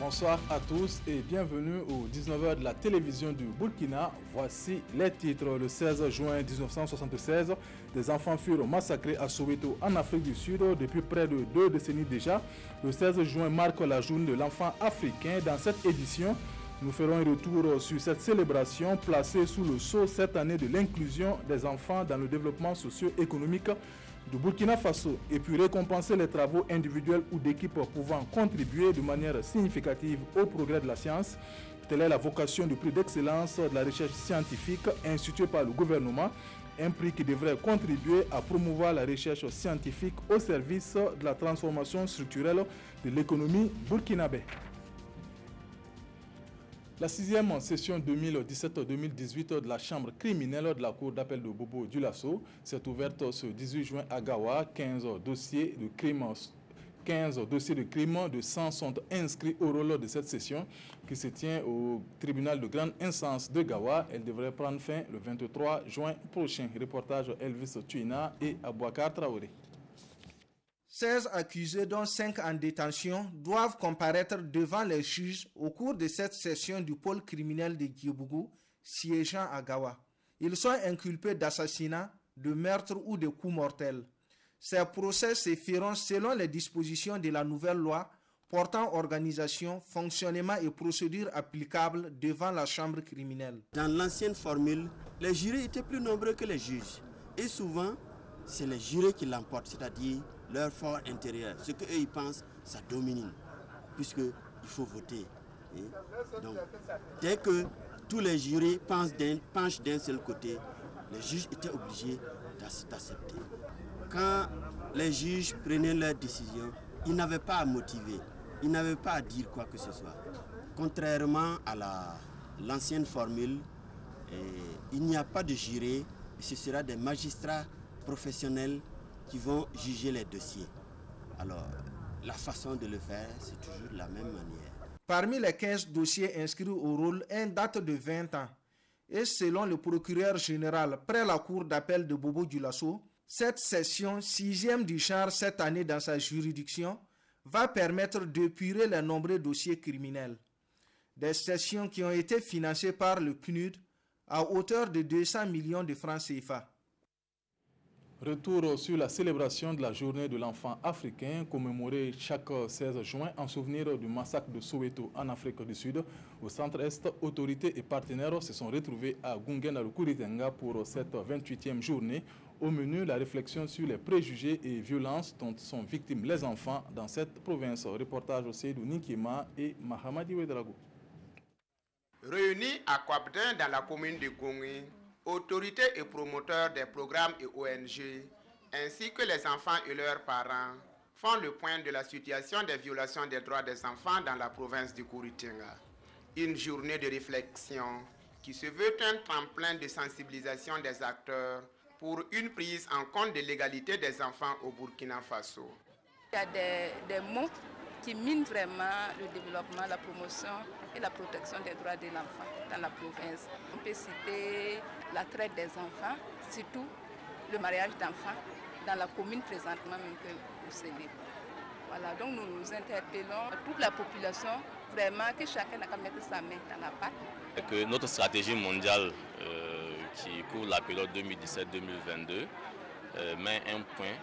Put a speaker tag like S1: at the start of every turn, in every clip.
S1: Bonsoir à tous et bienvenue au 19h de la télévision du Burkina. Voici les titres. Le 16 juin 1976, des enfants furent massacrés à Soweto en Afrique du Sud depuis près de 2 décennies déjà. Le 16 juin marque la journée de l'enfant africain. Dans cette édition, nous ferons un retour sur cette célébration placée sous le sceau cette année de l'inclusion des enfants dans le développement socio-économique du Burkina Faso et puis récompenser les travaux individuels ou d'équipes pouvant contribuer de manière significative au progrès de la science. Telle est la vocation du prix d'excellence de la recherche scientifique institué par le gouvernement, un prix qui devrait contribuer à promouvoir la recherche scientifique au service de la transformation structurelle de l'économie burkinabé. La 6e session 2017-2018 de la Chambre criminelle de la Cour d'appel de Bobo-Dioulasso s'est ouverte ce 18 juin à Gawa. 15 dossiers de crime de sang sont inscrits au rôle de cette session qui se tient au tribunal de grande instance de Gawa. Elle devrait prendre fin le 23 juin prochain. Reportage Elvis Tuina et Abouakar Traoré.
S2: 16 accusés, dont 5 en détention, doivent comparaître devant les juges au cours de cette session du pôle criminel de Diobougou, siégeant à Gawa. Ils sont inculpés d'assassinat, de meurtre ou de coups mortels. Ces procès se feront selon les dispositions de la nouvelle loi portant organisation, fonctionnement et procédures applicables devant la chambre criminelle.
S3: Dans l'ancienne formule, les jurés étaient plus nombreux que les juges. Et souvent, c'est les jurés qui l'emportent, c'est-à-dire leur fort intérieur. Ce qu'eux ils pensent, ça domine, puisqu'il faut voter. Donc, dès que tous les jurés penchent d'un seul côté, les juges étaient obligés d'accepter. Quand les juges prenaient leur décision, ils n'avaient pas à motiver, ils n'avaient pas à dire quoi que ce soit. Contrairement à l'ancienne formule, il n'y a pas de jurés, ce sera des magistrats professionnels qui vont juger les dossiers. Alors, la façon de le faire, c'est toujours de la même manière.
S2: Parmi les 15 dossiers inscrits au rôle, un date de 20 ans. Et selon le procureur général près la cour d'appel de Bobo-Dioulasso, cette session, 6e du genre cette année dans sa juridiction, va permettre d'épurer les nombreux dossiers criminels. Des sessions qui ont été financées par le PNUD à hauteur de 200 millions de francs CFA.
S1: Retour sur la célébration de la journée de l'enfant africain commémorée chaque 16 juin en souvenir du massacre de Soweto en Afrique du Sud. Au centre-est, autorités et partenaires se sont retrouvés à Gunguen-Arukuri-Tenga pour cette 28e journée. Au menu, la réflexion sur les préjugés et violences dont sont victimes les enfants dans cette province. Reportage au Seydou Ninkima et Mahamadi Ouedrago.
S4: Réunis à Kwabdin dans la commune de Gunguen, autorités et promoteurs des programmes et ONG, ainsi que les enfants et leurs parents, font le point de la situation des violations des droits des enfants dans la province du Kouri-Tenga. Une journée de réflexion qui se veut un tremplin de sensibilisation des acteurs pour une prise en compte de l'égalité des enfants au Burkina Faso.
S5: Il y a des mots qui minent vraiment le développement, la promotion et la protection des droits de l'enfant dans la province. On peut citer la traite des enfants, surtout le mariage d'enfants dans la commune présentement même que vous célébrez. Voilà, donc nous interpellons toute la population, vraiment que chacun n'a qu'à mettre sa main dans la pâte.
S6: Et que notre stratégie mondiale qui couvre la période 2017-2022 met un point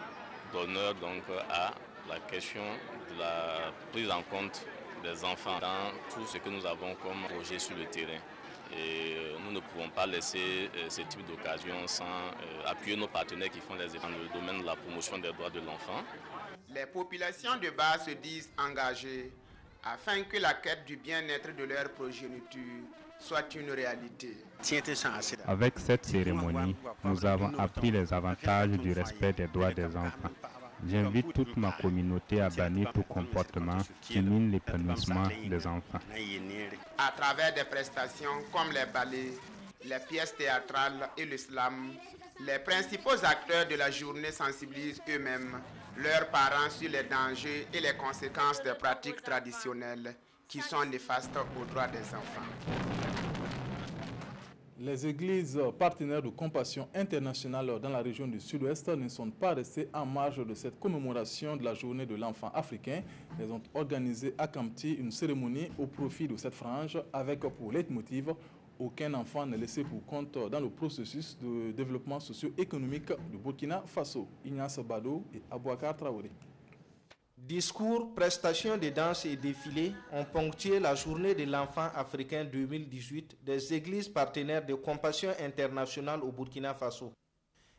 S6: d'honneur donc à la question de la prise en compte des enfants dans tout ce que nous avons comme projet sur le terrain. Et nous ne pouvons pas laisser ce type d'occasion sans appuyer nos partenaires qui font les efforts dans le domaine de la promotion des droits de l'enfant.
S4: Les populations de base se disent engagées afin que la quête du bien-être de leur progéniture soit une réalité.
S7: Avec cette cérémonie, nous avons appris les avantages du respect des droits des enfants. J'invite toute ma communauté à bannir tout comportement qui mine l'épanouissement des enfants.
S4: À travers des prestations comme les ballets, les pièces théâtrales et le slam, les principaux acteurs de la journée sensibilisent eux-mêmes leurs parents sur les dangers et les conséquences des pratiques traditionnelles qui sont néfastes aux droits des enfants.
S1: Les églises partenaires de Compassion Internationale dans la région du Sud-Ouest ne sont pas restées en marge de cette commémoration de la journée de l'enfant africain. Elles ont organisé à Kamti une cérémonie au profit de cette frange avec pour leitmotiv « Aucun enfant n'est laissé pour compte dans le processus de développement socio-économique du Burkina Faso ». Ignace Bado et Abouakar Traoré.
S2: Discours, prestations de danse et défilés ont ponctué la journée de l'enfant africain 2018 des églises partenaires de Compassion Internationale au Burkina Faso.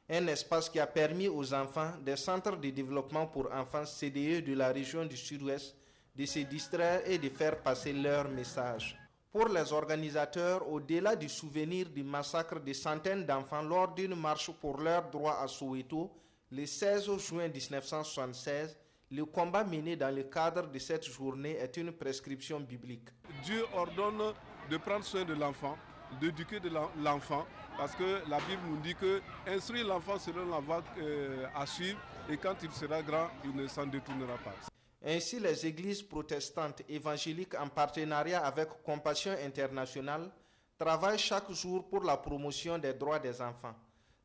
S2: Un espace qui a permis aux enfants des centres de développement pour enfants CDE de la région du Sud-Ouest de se distraire et de faire passer leur message. Pour les organisateurs, au-delà du souvenir du massacre de centaines d'enfants lors d'une marche pour leurs droits à Soweto, le 16 juin 1976, le combat mené dans le cadre de cette journée est une prescription biblique.
S8: Dieu ordonne de prendre soin de l'enfant, d'éduquer l'enfant, parce que la Bible nous dit que instruire l'enfant selon la voie à suivre, et quand il sera grand, il ne s'en détournera pas.
S2: Ainsi, les églises protestantes évangéliques en partenariat avec Compassion Internationale travaillent chaque jour pour la promotion des droits des enfants.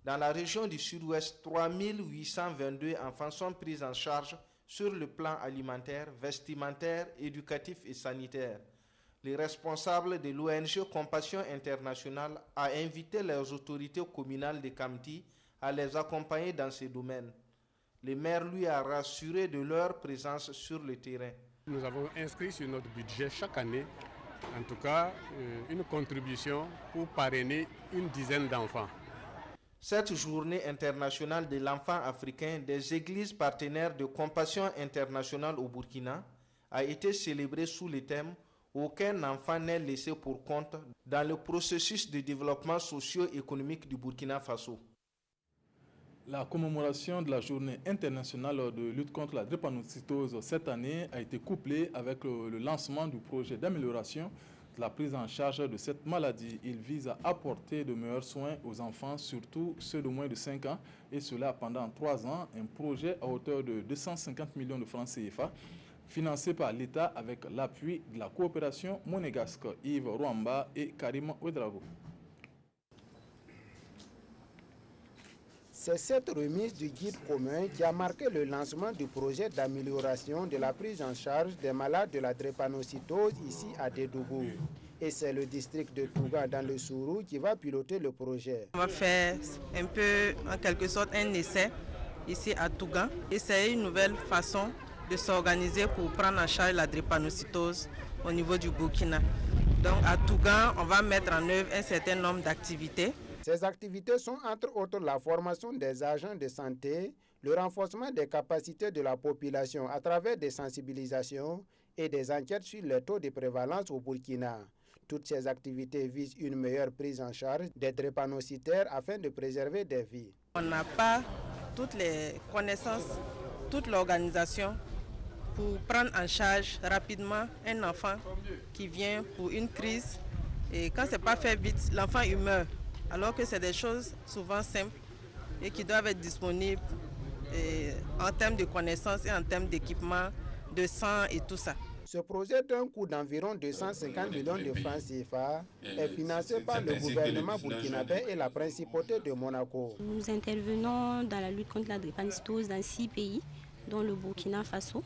S2: Dans la région du Sud-Ouest, 3822 enfants sont pris en charge sur le plan alimentaire, vestimentaire, éducatif et sanitaire. Le responsable de l'ONG Compassion Internationale a invité les autorités communales de Kamti à les accompagner dans ces domaines. Le maire lui a rassuré de leur présence sur le terrain.
S8: Nous avons inscrit sur notre budget chaque année, en tout cas, une contribution pour parrainer une dizaine d'enfants.
S2: Cette journée internationale de l'enfant africain des églises partenaires de Compassion Internationale au Burkina a été célébrée sous le thème « Aucun enfant n'est laissé pour compte dans le processus de développement socio-économique du Burkina Faso ».
S1: La commémoration de la journée internationale de lutte contre la drépanocytose cette année a été couplée avec le lancement du projet d'amélioration de la prise en charge de cette maladie. Il vise à apporter de meilleurs soins aux enfants, surtout ceux de moins de 5 ans, et cela pendant 3 ans. Un projet à hauteur de 250 millions de francs CFA, financé par l'État avec l'appui de la coopération monégasque. Yves Rwamba et Karim Ouedrago.
S9: C'est cette remise du guide commun qui a marqué le lancement du projet d'amélioration de la prise en charge des malades de la drépanocytose ici à Dédougou. Et c'est le district de Touga dans le Sourou qui va piloter le projet.
S10: On va faire un peu, en quelque sorte, un essai ici à Touga. Et c'est une nouvelle façon de s'organiser pour prendre en charge la drépanocytose au niveau du Burkina. Donc à Touga, on va mettre en œuvre un certain nombre d'activités.
S9: Ces activités sont entre autres la formation des agents de santé, le renforcement des capacités de la population à travers des sensibilisations et des enquêtes sur les taux de prévalence au Burkina. Toutes ces activités visent une meilleure prise en charge des drépanocytaires afin de préserver des vies.
S10: On n'a pas toutes les connaissances, toute l'organisation pour prendre en charge rapidement un enfant qui vient pour une crise. Et quand ce n'est pas fait vite, l'enfant il meurt. Alors que c'est des choses souvent simples et qui doivent être disponibles en termes de connaissances et en termes d'équipement, de sang et tout ça.
S9: Ce projet d'un coût d'environ 250 millions de francs CFA est financé par le gouvernement burkinabé et la principauté de Monaco.
S11: Nous intervenons dans la lutte contre la drépanocytose dans 6 pays, dont le Burkina Faso.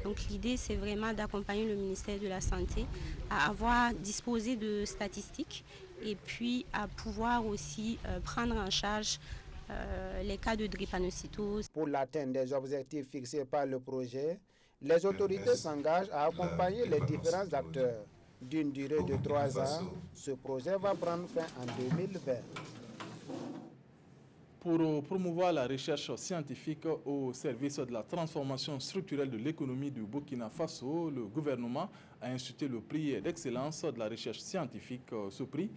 S11: Donc l'idée, c'est vraiment d'accompagner le ministère de la Santé à avoir disposé de statistiques et puis à pouvoir aussi prendre en charge les cas de drépanocytose.
S9: Pour l'atteinte des objectifs fixés par le projet, les autorités s'engagent à accompagner les différents acteurs. D'une durée de 3 ans, ce projet va prendre fin en 2020.
S1: Pour promouvoir la recherche scientifique au service de la transformation structurelle de l'économie du Burkina Faso, le gouvernement a institué le prix d'excellence de la recherche scientifique. Ce prix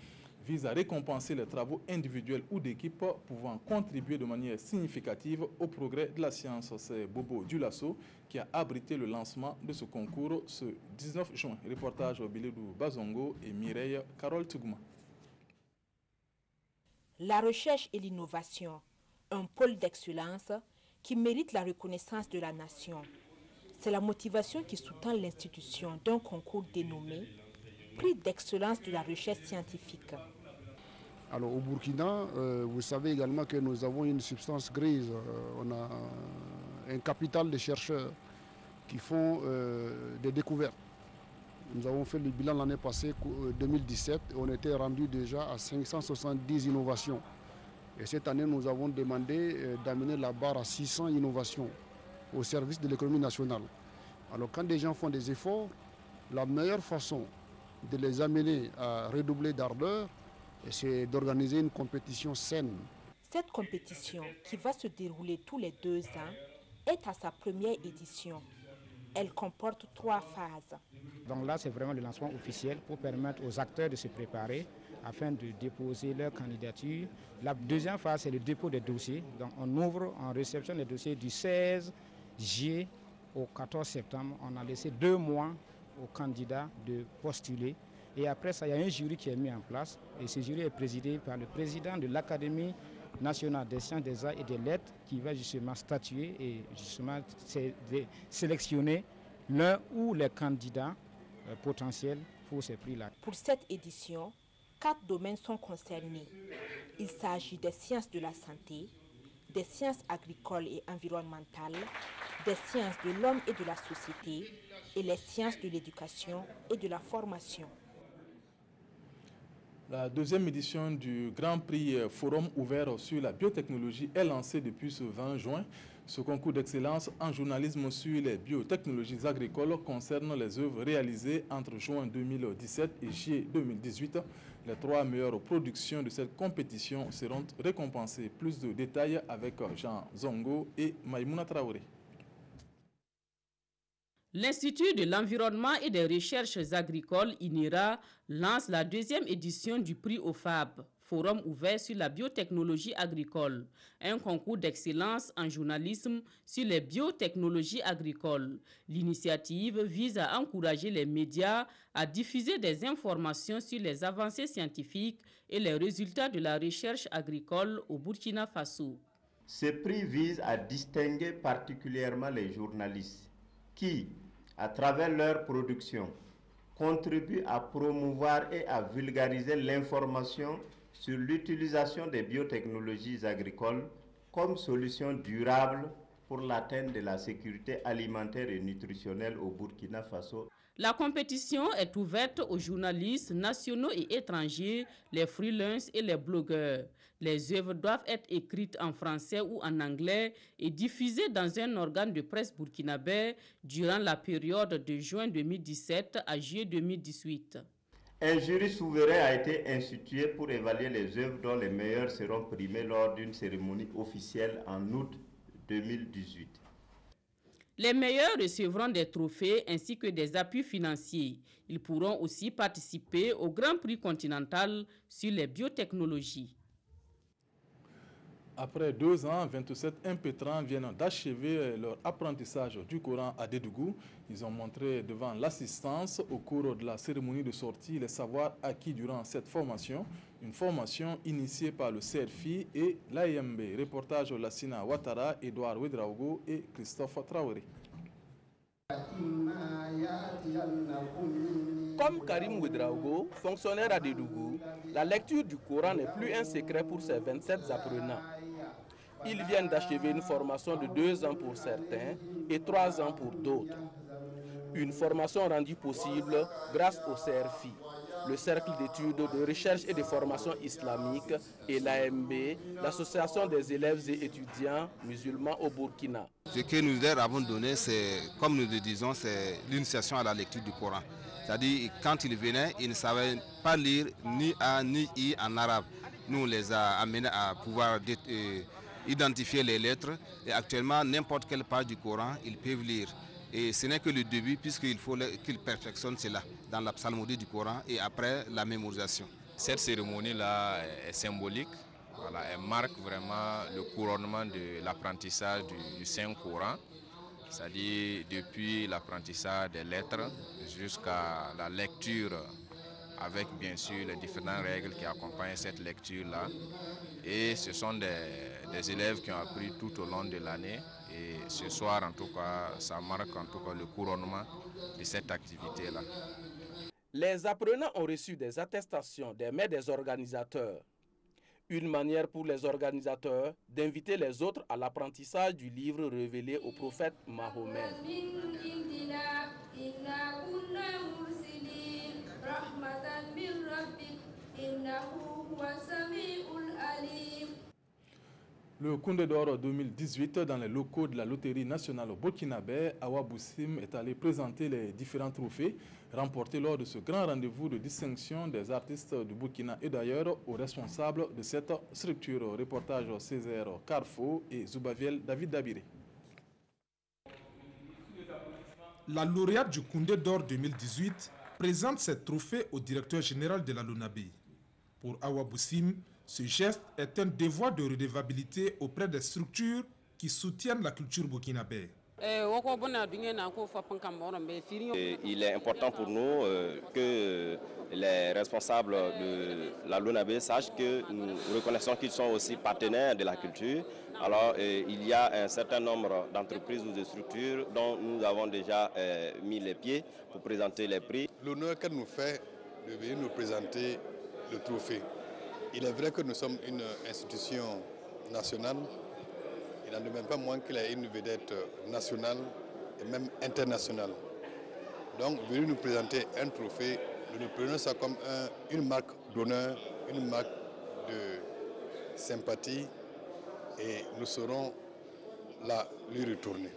S1: vise à récompenser les travaux individuels ou d'équipe pouvant contribuer de manière significative au progrès de la science. C'est Bobo Dioulasso qui a abrité le lancement de ce concours ce 19 juin. Reportage au Bilidou Bazongo et Mireille Carole Tougouma.
S12: La recherche et l'innovation, un pôle d'excellence qui mérite la reconnaissance de la nation. C'est la motivation qui sous-tend l'institution d'un concours dénommé Prix d'excellence de la recherche scientifique.
S13: Alors au Burkina, vous savez également que nous avons une substance grise. On a un capital de chercheurs qui font des découvertes. Nous avons fait le bilan l'année passée, 2017, et on était rendu déjà à 570 innovations. Et cette année, nous avons demandé d'amener la barre à 600 innovations au service de l'économie nationale. Alors quand des gens font des efforts, la meilleure façon de les amener à redoubler d'ardeur, c'est d'organiser une compétition saine.
S12: Cette compétition, qui va se dérouler tous les 2 ans, est à sa première édition. Elle comporte 3 phases.
S14: Donc là, c'est vraiment le lancement officiel pour permettre aux acteurs de se préparer afin de déposer leur candidature. La deuxième phase, c'est le dépôt des dossiers. Donc on ouvre en réception des dossiers du 16 juillet au 14 septembre. On a laissé 2 mois aux candidats de postuler. Et après ça, il y a un jury qui est mis en place. Et ce jury est présidé par le président de l'Académie nationale des sciences, des arts et des lettres qui va justement statuer et justement sélectionner l'un ou les candidats potentiels pour ces prix-là.
S12: Pour cette édition, 4 domaines sont concernés. Il s'agit des sciences de la santé, des sciences agricoles et environnementales, des sciences de l'homme et de la société et les sciences de l'éducation et de la formation.
S1: La deuxième édition du Grand Prix Forum ouvert sur la biotechnologie est lancée depuis ce 20 juin. Ce concours d'excellence en journalisme sur les biotechnologies agricoles concerne les œuvres réalisées entre juin 2017 et juillet 2018. Les 3 meilleures productions de cette compétition seront récompensées. Plus de détails avec Jean Zongo et Maïmouna Traoré.
S15: L'Institut de l'environnement et des recherches agricoles, INERA, lance la 2e édition du prix OFAB, Forum ouvert sur la biotechnologie agricole, un concours d'excellence en journalisme sur les biotechnologies agricoles. L'initiative vise à encourager les médias à diffuser des informations sur les avancées scientifiques et les résultats de la recherche agricole au Burkina Faso.
S16: Ce prix vise à distinguer particulièrement les journalistes qui, à travers leur production, contribuent à promouvoir et à vulgariser l'information sur l'utilisation des biotechnologies agricoles comme solution durable pour l'atteinte de la sécurité alimentaire et nutritionnelle au Burkina Faso.
S15: La compétition est ouverte aux journalistes nationaux et étrangers, les freelances et les blogueurs. Les œuvres doivent être écrites en français ou en anglais et diffusées dans un organe de presse burkinabé durant la période de juin 2017 à juillet 2018.
S16: Un jury souverain a été institué pour évaluer les œuvres dont les meilleures seront primées lors d'une cérémonie officielle en août 2018.
S15: Les meilleurs recevront des trophées ainsi que des appuis financiers. Ils pourront aussi participer au Grand Prix continental sur les biotechnologies.
S1: Après 2 ans, 27 impétrants viennent d'achever leur apprentissage du Coran à Dédougou. Ils ont montré devant l'assistance au cours de la cérémonie de sortie les savoirs acquis durant cette formation. Une formation initiée par le CRFI et l'AIMB. Reportage Lassina Ouattara, Edouard Ouedraogo et Christophe Traoré.
S17: Comme Karim Ouedraogo, fonctionnaire à Dédougou, la lecture du Coran n'est plus un secret pour ces 27 apprenants. Ils viennent d'achever une formation de 2 ans pour certains et 3 ans pour d'autres. Une formation rendue possible grâce au CRFI, le Cercle d'études de recherche et de formation islamique, et l'AMB, l'Association des élèves et étudiants musulmans au Burkina.
S18: Ce que nous leur avons donné, c'est, comme nous le disons, c'est l'initiation à la lecture du Coran. C'est-à-dire, quand ils venaient, ils ne savaient pas lire ni A ni I en arabe. Nous, on les a amenés à pouvoir identifier les lettres. Et actuellement, n'importe quelle page du Coran, ils peuvent lire. Et ce n'est que le début, puisqu'il faut qu'ils perfectionnent cela dans la psalmodie du Coran et après la mémorisation.
S19: Cette cérémonie-là est symbolique. Voilà, elle marque vraiment le couronnement de l'apprentissage du Saint-Coran. C'est-à-dire depuis l'apprentissage des lettres jusqu'à la lecture avec bien sûr les différentes règles qui accompagnent cette lecture-là. Et ce sont des élèves qui ont appris tout au long de l'année. Et ce soir, en tout cas, ça marque en tout cas le couronnement de cette activité-là.
S17: Les apprenants ont reçu des attestations des mains des organisateurs. Une manière pour les organisateurs d'inviter les autres à l'apprentissage du livre révélé au prophète Mahomet.
S1: Le Koundé d'Or 2018 dans les locaux de la loterie nationale burkinabé, Awa Boussim est allé présenter les différents trophées remportés lors de ce grand rendez-vous de distinction des artistes du Burkina et d'ailleurs aux responsables de cette structure. Reportage Césaire Carrefour et Zoubaviel David Dabiré.
S20: La lauréate du Koundé d'Or 2018 présente ses trophées au directeur général de la LONABEY. Pour Awa Boussim, ce geste est un devoir de redevabilité auprès des structures qui soutiennent la culture burkinabé.
S21: Il est important pour nous que les responsables de la LONABEY sachent que nous reconnaissons qu'ils sont aussi partenaires de la culture. Alors il y a un certain nombre d'entreprises ou de structures dont nous avons déjà mis les pieds pour présenter les prix.
S22: L'honneur qu'elle nous fait de venir nous présenter le trophée. Il est vrai que nous sommes une institution nationale. Il n'en est même pas moins qu'il y a une vedette nationale et même internationale. Donc, venir nous présenter un trophée, nous prenons ça comme une marque d'honneur, une marque de sympathie et nous saurons lui retourner.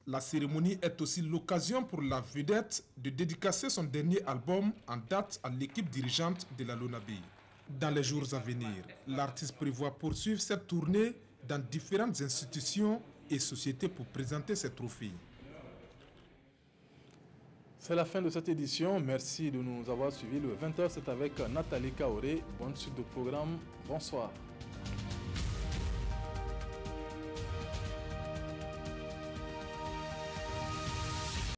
S20: La cérémonie est aussi l'occasion pour la vedette de dédicacer son dernier album en date à l'équipe dirigeante de la LONABEY. Dans les jours à venir, l'artiste prévoit poursuivre cette tournée dans différentes institutions et sociétés pour présenter ses trophées.
S1: C'est la fin de cette édition. Merci de nous avoir suivis. Le 20h, c'est avec Nathalie Kaoré. Bonne suite de programme. Bonsoir.